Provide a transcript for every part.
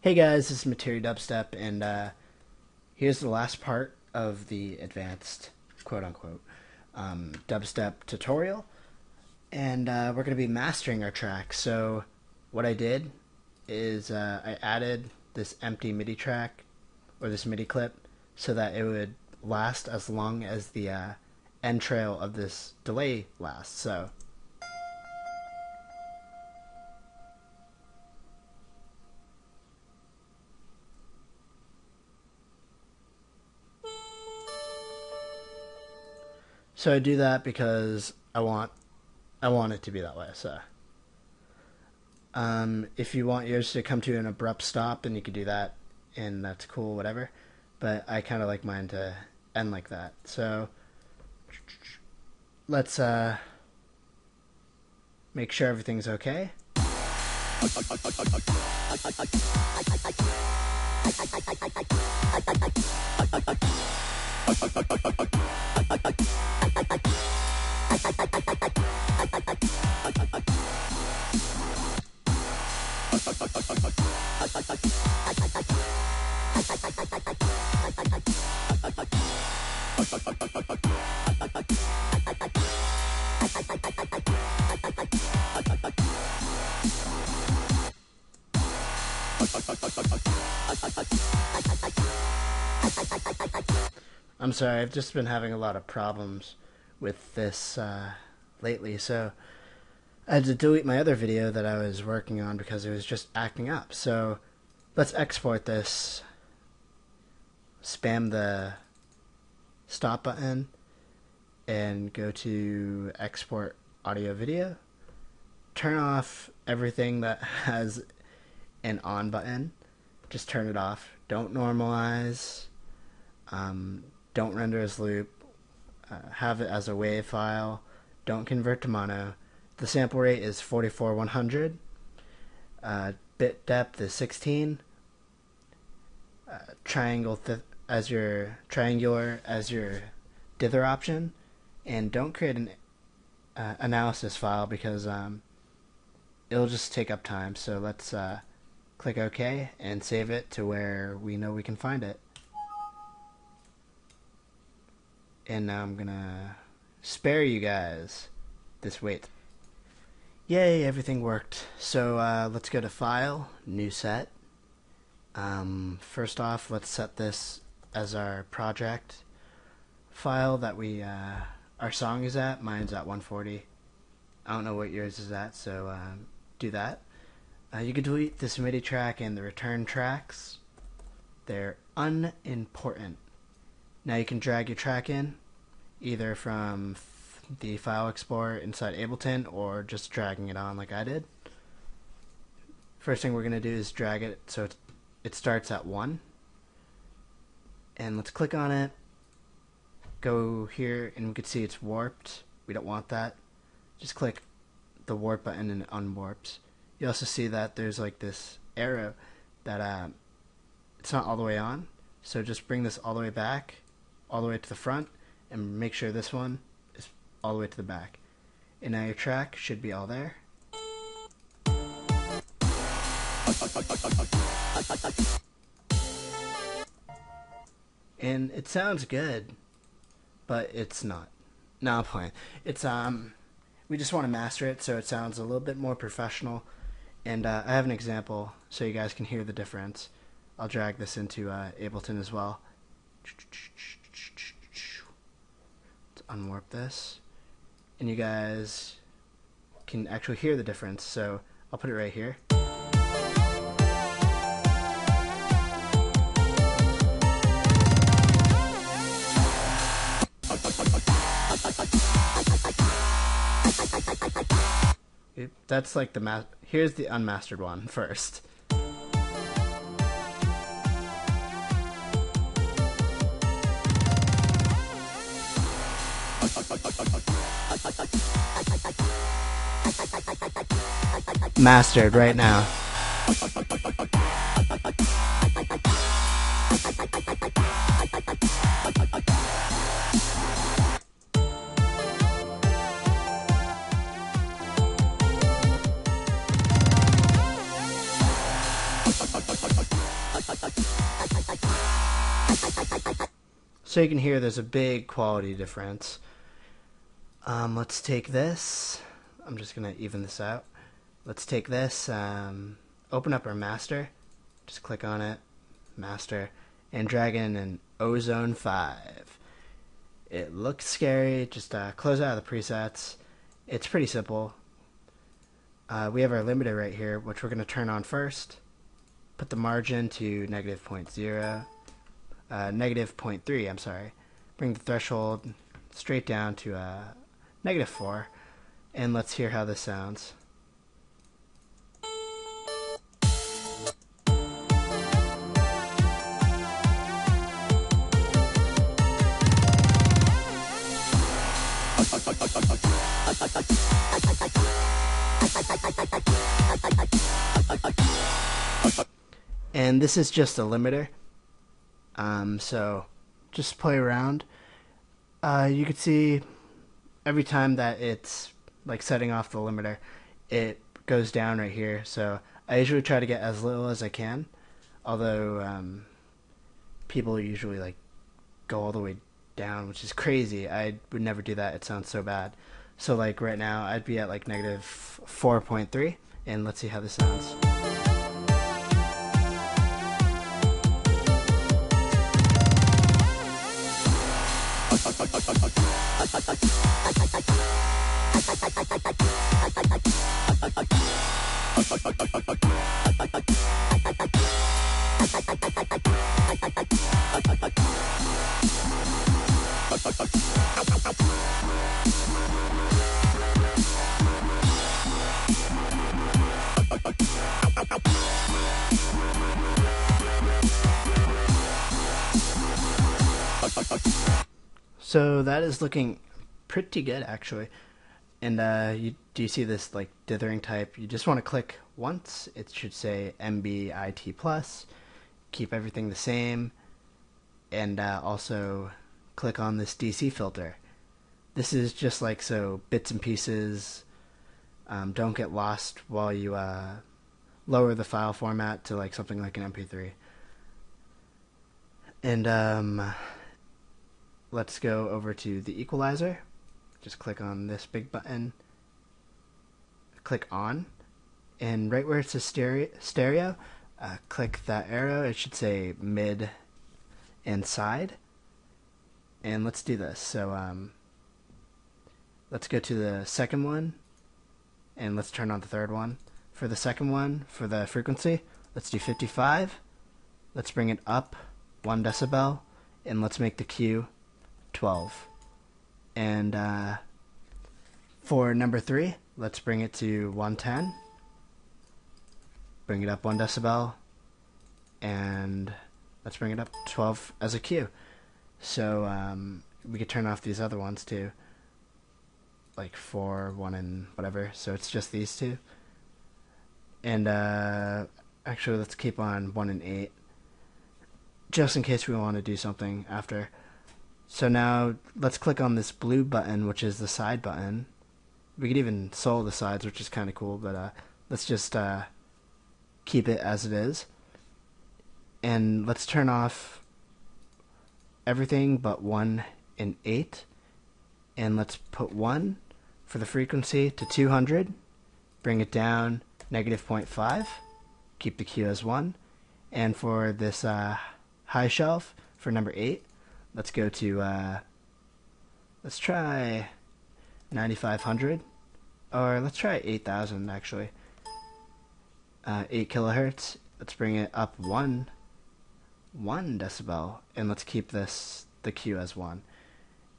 Hey guys, this is Metiri Dubstep, and here's the last part of the advanced, quote-unquote, dubstep tutorial, and we're going to be mastering our track. So what I did is I added this empty MIDI track, or this MIDI clip, so that it would last as long as the end trail of this delay lasts. So I do that because I want it to be that way. So if you want yours to come to an abrupt stop, then you could do that, and that's cool, whatever. But I kind of like mine to end like that. So let's make sure everything's okay. I'm sorry, I've just been having a lot of problems with this lately, so I had to delete my other video that I was working on because it was just acting up. So let's export this, spam the stop button, and go to export audio video. Turn off everything that has an on button. Just turn it off. Don't normalize. Don't render as loop. Have it as a WAV file. Don't convert to mono. The sample rate is 44/100. Bit depth is 16. Triangular as your dither option, and don't create an analysis file because it'll just take up time. So let's click OK and save it to where we know we can find it. And now I'm gonna spare you guys this wait. Yay, everything worked. So let's go to File, New Set. First off, let's set this as our project file that we our song is at. Mine's at 140. I don't know what yours is at, so do that. You can delete this MIDI track and the return tracks. They're unimportant. Now you can drag your track in, either from the file explorer inside Ableton or just dragging it on like I did. First thing we're going to do is drag it so it starts at 1. And let's click on it. Go here and we can see it's warped. We don't want that. Just click the warp button and it unwarps. You also see that there's like this arrow that it's not all the way on. So just bring this all the way back, all the way to the front, and make sure this one is all the way to the back. And now your track should be all there. And it sounds good, but it's not. No, I'm playing. It's we just want to master it so it sounds a little bit more professional. And I have an example so you guys can hear the difference. I'll drag this into Ableton as well. Let's unwarp this, and you guys can actually hear the difference. So I'll put it right here. That's like the here's the unmastered one first. Mastered right now. So you can hear there's a big quality difference. Let's take this. I'm just going to even this out. Let's take this, open up our master, just click on it, master, and drag in an Ozone 5. It looks scary, just close out of the presets. It's pretty simple. We have our limiter right here, which we're going to turn on first. Put the margin to -0.0. -0.3, I'm sorry. Bring the threshold straight down to -4, and let's hear how this sounds. And this is just a limiter. So just play around. You can see every time that it's like setting off the limiter, it goes down right here. So I usually try to get as little as I can, although people usually like go all the way down, which is crazy. I would never do that. It sounds so bad. So like right now I'd be at like -4.3, and let's see how this sounds. So that is looking pretty good actually. And do you see this like dithering type? You just want to click once. It should say MBIT plus. Keep everything the same, and also click on this DC filter. This is just like so bits and pieces don't get lost while you lower the file format to like something like an MP3. And let's go over to the equalizer. Just click on this big button, click on, and right where it says stereo, click that arrow. It should say mid and side. And let's do this. So let's go to the second one, and let's turn on the third one. For the second one, for the frequency, let's do 55. Let's bring it up 1 decibel, and let's make the Q 12. And for number 3, let's bring it to 110. Bring it up 1 decibel, and let's bring it up 12 as a Q. So we could turn off these other ones too, like 4, 1, and whatever. So it's just these two. And actually, let's keep on 1 and 8, just in case we want to do something after. So now let's click on this blue button, which is the side button. We could even solo the sides, which is kind of cool, but let's just keep it as it is. And let's turn off everything but 1 and 8. And let's put 1 for the frequency to 200. Bring it down -0.5. Keep the Q as 1. And for this high shelf, for number 8, let's go to, let's try 9500, or let's try 8000 actually. 8 kilohertz. Let's bring it up 1 decibel, and let's keep the Q as 1.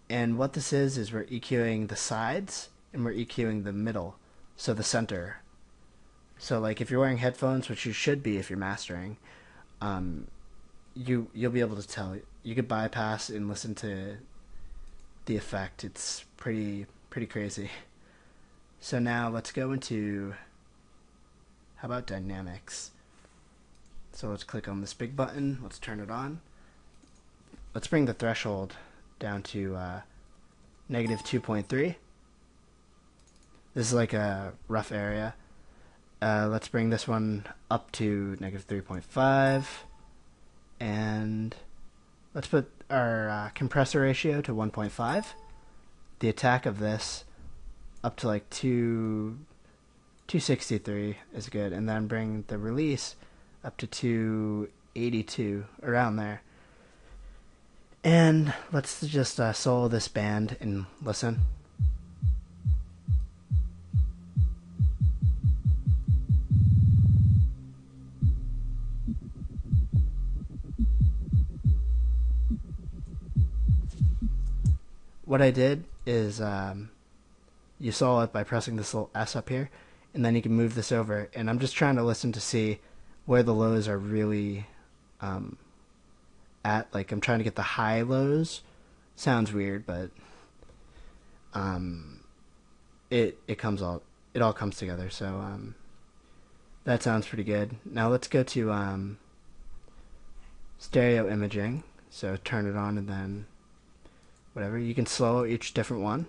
And what this is we're EQing the sides, and we're EQing the middle, so the center. So like if you're wearing headphones, which you should be if you're mastering, you'll be able to tell. You could bypass and listen to the effect. It's pretty crazy. So now let's go into, how about dynamics? So let's click on this big button. Let's turn it on. Let's bring the threshold down to -2.3. This is like a rough area. Let's bring this one up to -3.5, and let's put our compressor ratio to 1.5. The attack of this up to like 263 is good, and then bring the release up to 282, around there. And let's just solo this band and listen. What I did is you solo it by pressing this little S up here, and then you can move this over, and I'm just trying to listen to see where the lows are really at. Like, I'm trying to get the high lows. Sounds weird, but it all comes together. So that sounds pretty good. Now let's go to stereo imaging. So turn it on, and then whatever, you can slow each different one.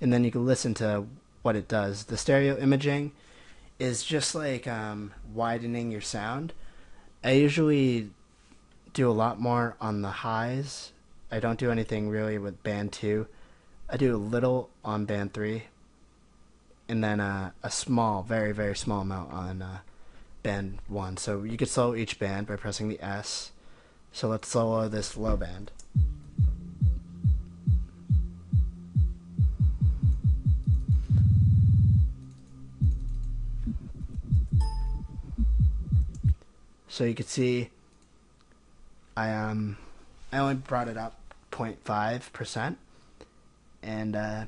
And then you can listen to what it does. The stereo imaging is just like widening your sound. I usually do a lot more on the highs. I don't do anything really with band 2. I do a little on band 3, and then a small, very, very small amount on band 1. So you could solo each band by pressing the S. So let's solo this low band. So you can see I only brought it up 0.5%, and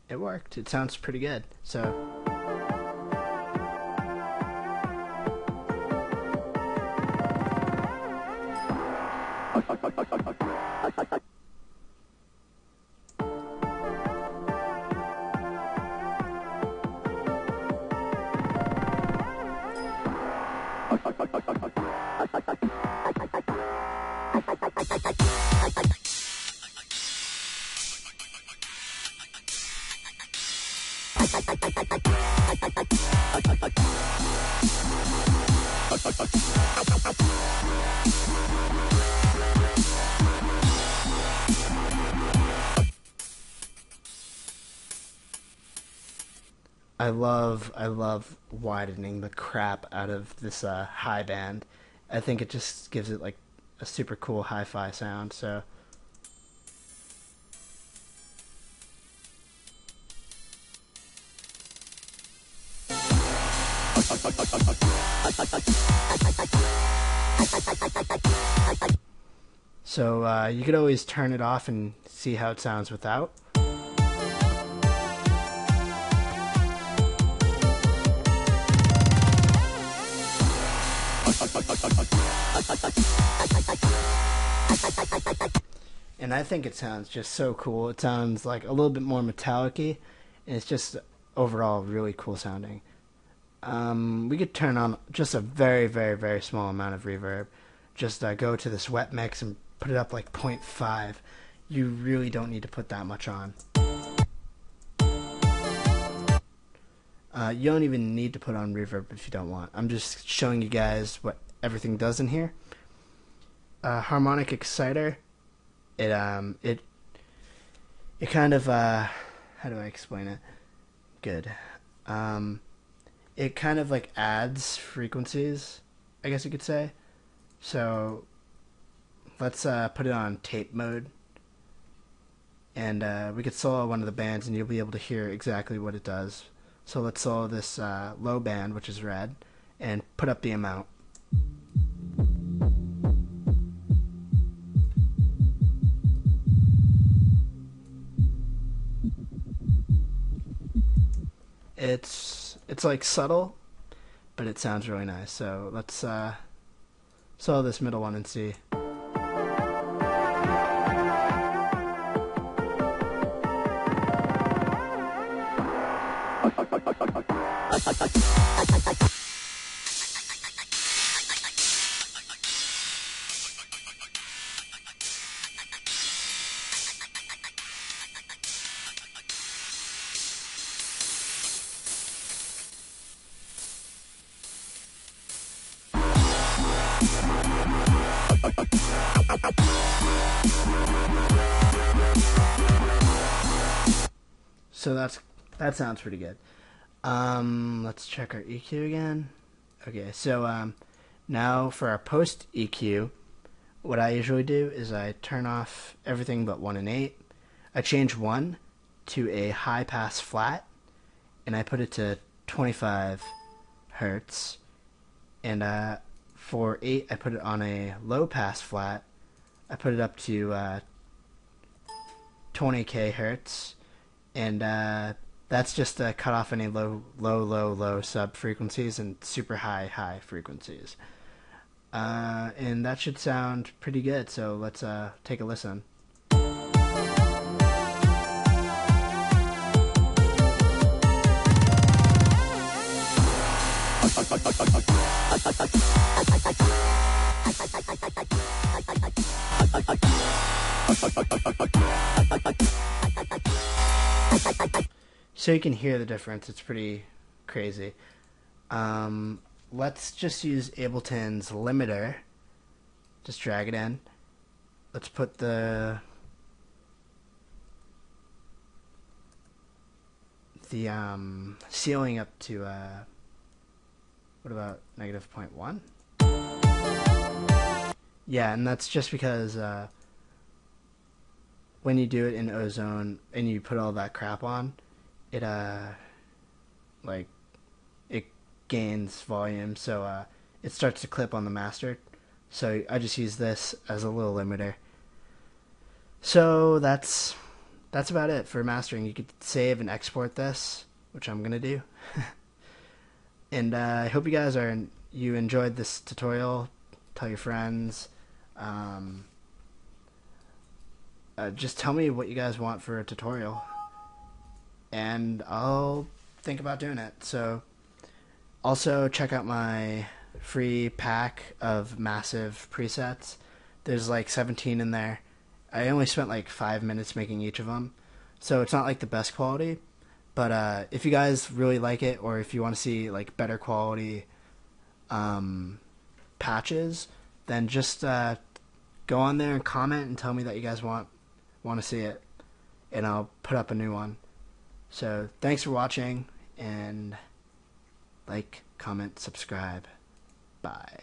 it worked. It sounds pretty good. So I love widening the crap out of this high band. I think it just gives it like a super cool hi-fi sound. So you could always turn it off and see how it sounds without. And I think it sounds just so cool. It sounds like a little bit more metallic-y, and it's just overall really cool sounding. We could turn on just a very, very, very small amount of reverb. Just go to this wet mix and put it up like 0.5. You really don't need to put that much on. You don't even need to put on reverb if you don't want. I'm just showing you guys what everything does in here. Harmonic Exciter. It kind of how do I explain it? Good. It kind of like adds frequencies, I guess you could say. So let's put it on tape mode, and we could solo one of the bands, and you'll be able to hear exactly what it does. So let's solo this low band, which is red, and put up the amount. It's like subtle, but it sounds really nice. So let's solo this middle one and see. So that sounds pretty good. Let's check our EQ again. Okay, so now for our post EQ, what I usually do is I turn off everything but 1 and 8. I change 1 to a high pass flat, and I put it to 25 hertz. And for 8, I put it on a low pass flat. I put it up to 20k hertz, and that's just to cut off any low sub frequencies and super high frequencies. And that should sound pretty good, so let's take a listen. So you can hear the difference. It's pretty crazy. Let's just use Ableton's limiter. Just drag it in. Let's put the ceiling up to what about -0.1? Yeah, and that's just because when you do it in Ozone and you put all that crap on, it it gains volume, so it starts to clip on the master. So I just use this as a little limiter. So that's about it for mastering. You could save and export this, which I'm gonna do. And I hope you guys you enjoyed this tutorial. Tell your friends. Just tell me what you guys want for a tutorial, and I'll think about doing it. So also check out my free pack of massive presets. There's like 17 in there. I only spent like 5 minutes making each of them, so it's not like the best quality, but if you guys really like it, or if you want to see like better quality patches, then just go on there and comment and tell me that you guys want to see it, and I'll put up a new one. So thanks for watching, and like, comment, subscribe. Bye.